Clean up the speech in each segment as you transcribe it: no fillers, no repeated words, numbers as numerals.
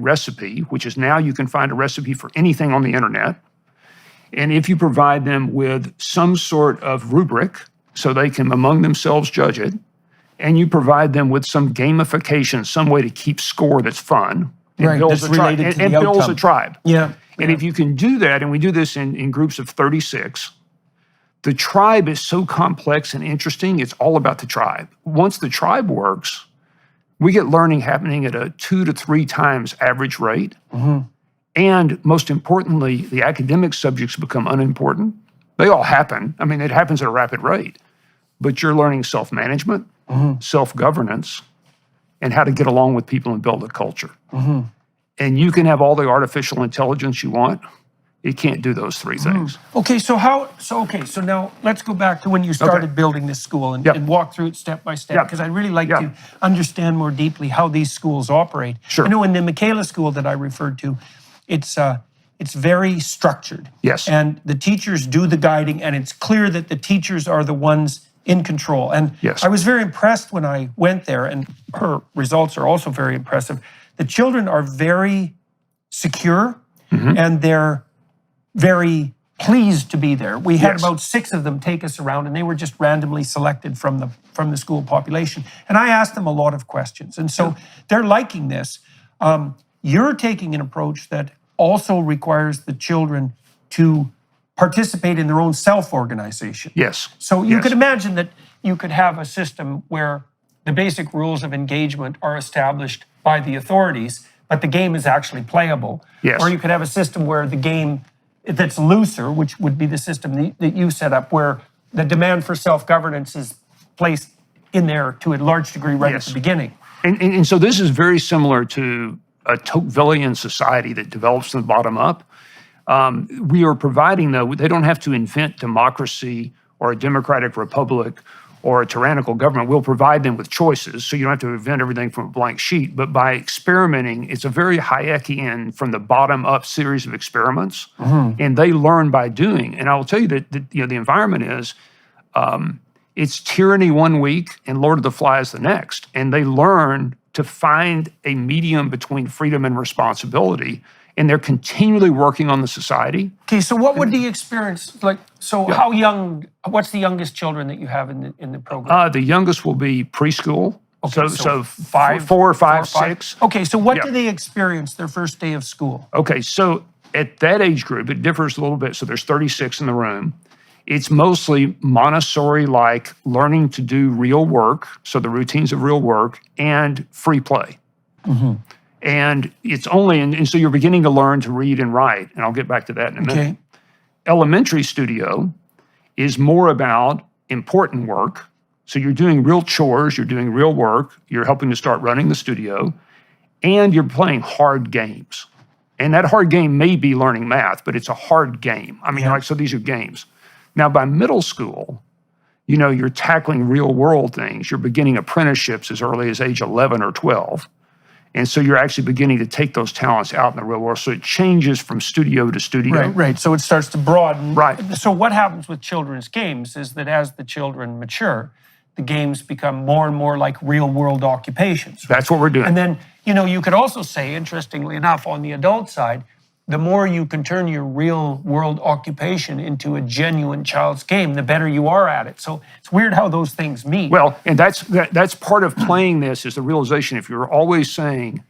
recipe, which is now you can find a recipe for anything on the internet. And if you provide them with some sort of rubric so they can among themselves judge it, and you provide them with some gamification, some way to keep score that's fun, and builds a tribe. And builds a tribe. Yeah. And if you can do that, and we do this in groups of 36, the tribe is so complex and interesting, it's all about the tribe. Once the tribe works, we get learning happening at a 2 to 3 times average rate. And most importantly, the academic subjects become unimportant. They all happen. I mean, it happens at a rapid rate. But you're learning self-management, self-governance, and how to get along with people and build a culture. And you can have all the artificial intelligence you want. It can't do those 3 things. Okay, so now let's go back to when you started building this school and walk through it step by step, because I'd really like to understand more deeply how these schools operate. Sure. I know in the Michaela school that I referred to, it's very structured. Yes. And the teachers do the guiding, and it's clear that the teachers are the ones in control. And I was very impressed when I went there, and her results are also very impressive. The children are very secure, and they're very pleased to be there. We had about 6 of them take us around, and they were just randomly selected from the school population. And I asked them a lot of questions. And so they're liking this. You're taking an approach that also requires the children to participate in their own self-organization. Yes. So you could imagine that you could have a system where the basic rules of engagement are established by the authorities, but the game is actually playable. Yes. Or you could have a system where the game that's looser, which would be the system that you set up, where the demand for self-governance is placed in there to a large degree at the beginning. And so this is very similar to a Tocquevillian society that develops from the bottom up. We are providing, though, they don't have to invent democracy or a democratic republic or a tyrannical government. We'll provide them with choices, so you don't have to invent everything from a blank sheet. But by experimenting, it's a very Hayekian, from the bottom up series of experiments, and they learn by doing. And I will tell you that the environment is, it's tyranny one week and Lord of the Flies the next, and they learn to find a medium between freedom and responsibility. And they're continually working on the society. Okay, so what would the experience like? So how young? What's the youngest children that you have in the program? The youngest will be preschool. Okay, so 4, 5, 6. Okay, so what do they experience their first day of school? Okay, so at that age group, it differs a little bit. So there's 36 in the room. It's mostly Montessori-like learning to do real work, so the routines of real work, and free play. And it's only, and so you're beginning to learn to read and write, and I'll get back to that in a minute. Elementary studio is more about important work. So you're doing real chores, you're doing real work, you're helping to start running the studio, and you're playing hard games. And that hard game may be learning math, but it's a hard game. I mean, so these are games. Now, by middle school, you're tackling real world things. You're beginning apprenticeships as early as age 11 or 12. And so you're actually beginning to take those talents out in the real world. So it changes from studio to studio. Right. So it starts to broaden. Right. So what happens with children's games is that as the children mature, the games become more and more like real world occupations. That's what we're doing. And then, you could also say, interestingly enough, on the adult side, the more you can turn your real world occupation into a genuine child's game, the better you are at it. So it's weird how those things meet. Well, and that's part of playing this, is the realization, if you're always saying,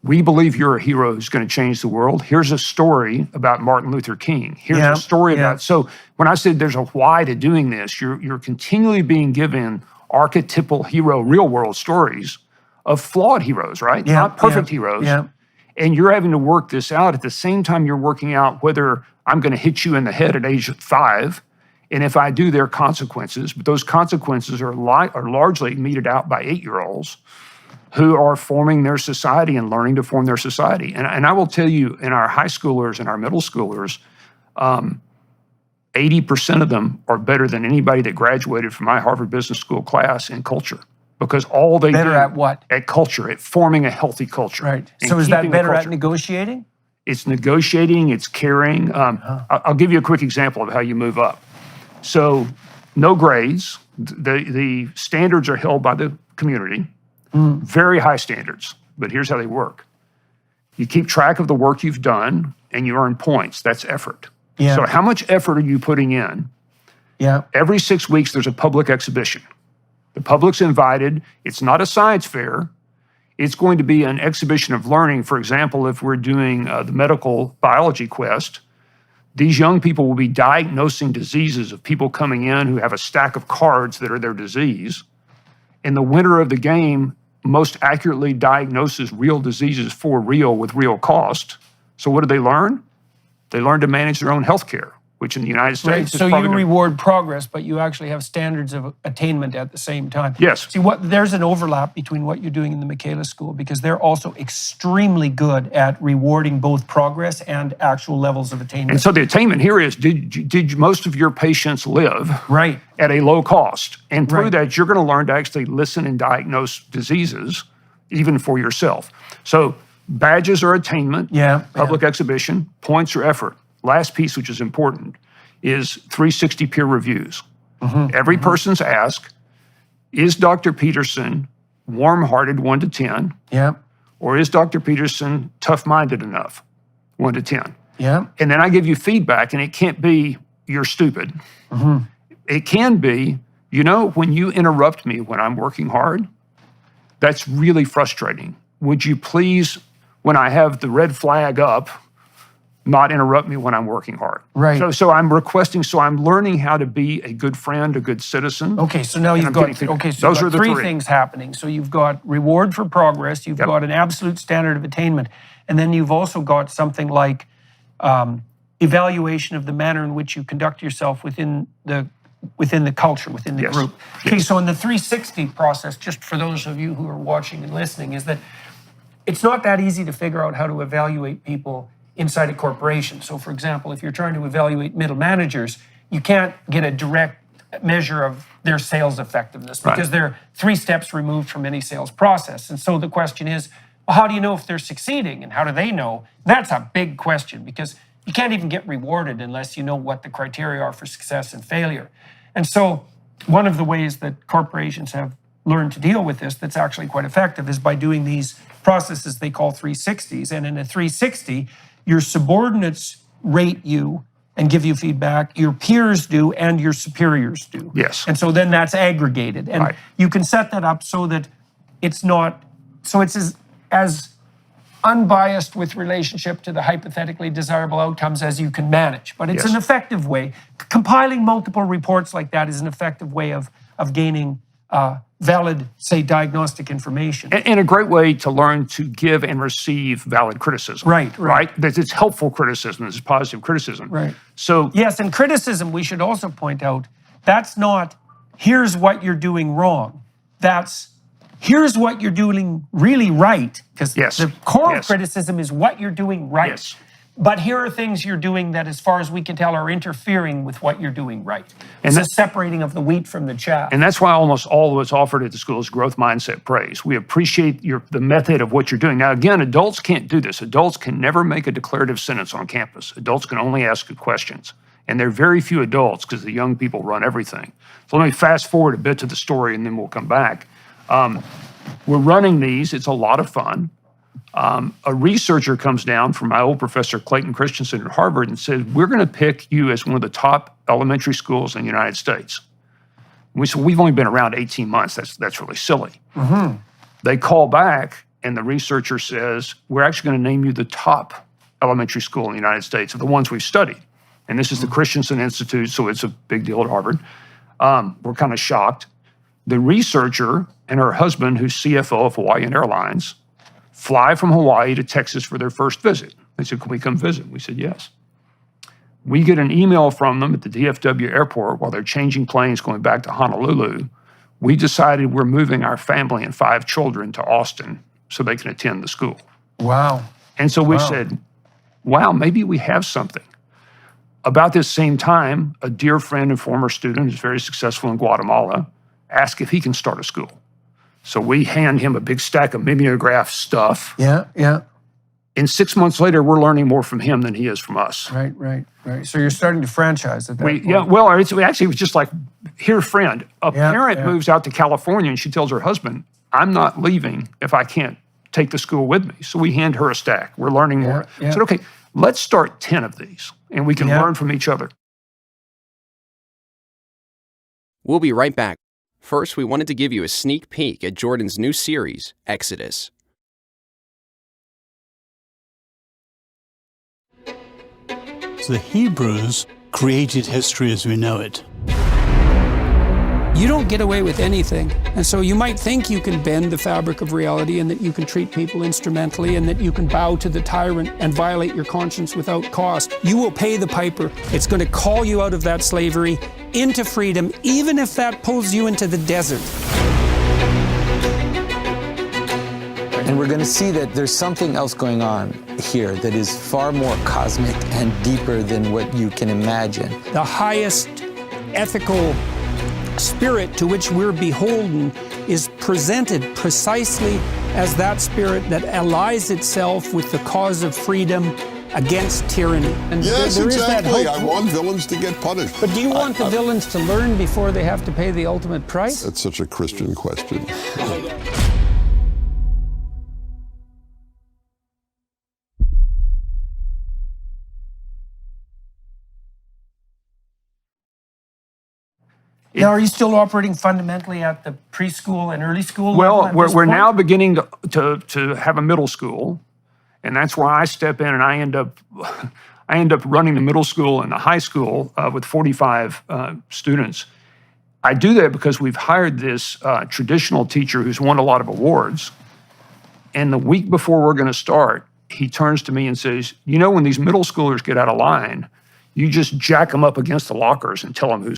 we believe you're a hero who's going to change the world, here's a story about Martin Luther King. Here's a story about, so when I said there's a why to doing this, you're continually being given archetypal hero, real world stories of flawed heroes, right? Not perfect heroes. And you're having to work this out at the same time you're working out whether I'm going to hit you in the head at age 5, and if I do, there are consequences. But those consequences are largely meted out by 8-year-olds who are forming their society and learning to form their society. And I will tell you, in our high schoolers and our middle schoolers, 80% of them are better than anybody that graduated from my Harvard Business School class in culture. Because all they better do at what? At culture, at forming a healthy culture. Right. So is that better at negotiating? It's negotiating, it's caring. I'll give you a quick example of how you move up. So no grades. The standards are held by the community. Very high standards. But here's how they work. You keep track of the work you've done, and you earn points. That's effort. Yeah. So how much effort are you putting in? Yeah. Every 6 weeks, there's a public exhibition. The public's invited. It's not a science fair. It's going to be an exhibition of learning. For example, if we're doing the medical biology quest, these young people will be diagnosing diseases of people coming in who have a stack of cards that are their disease. And the winner of the game most accurately diagnoses real diseases for real with real cost. So what do they learn? They learn to manage their own health care, which in the United States is so probably you reward progress, but you actually have standards of attainment at the same time. Yes. See, there's an overlap between what you're doing in the Michaela School, because they're also extremely good at rewarding both progress and actual levels of attainment. And so the attainment here is, did most of your patients live right at a low cost? And through Right. that, you're going to learn to actually listen and diagnose diseases, even for yourself. So badges are attainment, public exhibition, points are effort. Last piece, which is important, is 360 peer reviews. Every person's asked, is Dr. Peterson warm-hearted 1 to 10? Or is Dr. Peterson tough-minded enough 1 to 10? And then I give you feedback, and it can't be, you're stupid. It can be, when you interrupt me when I'm working hard, that's really frustrating. Would you please, when I have the red flag up, not interrupt me when I'm working hard. Right. So I'm requesting, so I'm learning how to be a good friend, a good citizen. Okay, so now you've got, those are the three things happening. So you've got reward for progress, you've got an absolute standard of attainment, and then you've also got something like evaluation of the manner in which you conduct yourself within the culture, within the group. Okay, so in the 360 process, just for those of you who are watching and listening, is that it's not that easy to figure out how to evaluate people inside a corporation. So for example, if you're trying to evaluate middle managers, you can't get a direct measure of their sales effectiveness because they're 3 steps removed from any sales process. And so the question is, well, how do you know if they're succeeding, and how do they know? That's a big question, because you can't even get rewarded unless you know what the criteria are for success and failure. And so one of the ways that corporations have learned to deal with this that's actually quite effective is by doing these processes they call 360s. And in a 360, your subordinates rate you and give you feedback, your peers do, and your superiors do. Yes. And so then that's aggregated. And you can set that up so that it's not, so it's as unbiased with relationship to the hypothetically desirable outcomes as you can manage. But it's an effective way. Compiling multiple reports like that is an effective way of gaining valid, say, diagnostic information. And a great way to learn to give and receive valid criticism. Right? That it's helpful criticism, it's positive criticism. So yes, and criticism, we should also point out, that's not, here's what you're doing wrong. That's, here's what you're doing really right. Because the core of criticism is what you're doing right. But here are things you're doing that, as far as we can tell, are interfering with what you're doing right. It's a separating of the wheat from the chaff. And that's why almost all of what's offered at the school is growth mindset praise. We appreciate the method of what you're doing. Now, again, adults can't do this. Adults can never make a declarative sentence on campus. Adults can only ask good questions. And there are very few adults, because the young people run everything. So let me fast forward a bit to the story, and then we'll come back. We're running these. It's a lot of fun. A researcher comes down from my old professor, Clayton Christensen at Harvard, and says, we're going to pick you as one of the top elementary schools in the United States. We said, we've only been around 18 months. That's really silly. They call back, and the researcher says, we're actually going to name you the top elementary school in the United States of the ones we've studied. And this is the Christensen Institute, so it's a big deal at Harvard. We're kind of shocked. The researcher and her husband, who's CFO of Hawaiian Airlines, fly from Hawaii to Texas for their first visit. They said, can we come visit? We said, yes. We get an email from them at the DFW airport while they're changing planes going back to Honolulu. We decided we're moving our family and 5 children to Austin so they can attend the school. Wow. And so we said, wow, maybe we have something. About this same time, a dear friend and former student who's very successful in Guatemala asked if he can start a school. So we hand him a big stack of mimeograph stuff. And 6 months later, we're learning more from him than he is from us. Right. So you're starting to franchise at that point. Well, it was just like, here, friend. A parent moves out to California, and she tells her husband, I'm not leaving if I can't take the school with me. So we hand her a stack. We're learning more. I said, okay, let's start 10 of these, and we can learn from each other. We'll be right back. First, we wanted to give you a sneak peek at Jordan's new series, Exodus. The Hebrews created history as we know it. You don't get away with anything. And so you might think you can bend the fabric of reality and that you can treat people instrumentally and that you can bow to the tyrant and violate your conscience without cost. You will pay the piper. It's going to call you out of that slavery into freedom, even if that pulls you into the desert. And we're going to see that there's something else going on here that is far more cosmic and deeper than what you can imagine. The highest ethical spirit to which we're beholden is presented precisely as that spirit that allies itself with the cause of freedom against tyranny. And yes, there exactly. Is that I want villains to get punished. But do you want the villains to learn before they have to pay the ultimate price? That's such a Christian question. Now, are you still operating fundamentally at the preschool and early school level? Well, we're now beginning to have a middle school, and that's why I step in and I end up running the middle school and the high school with 45 students. I do that because we've hired this traditional teacher who's won a lot of awards, and the week before we're going to start, he turns to me and says, "You know, when these middle schoolers get out of line, you just jack them up against the lockers and tell them who's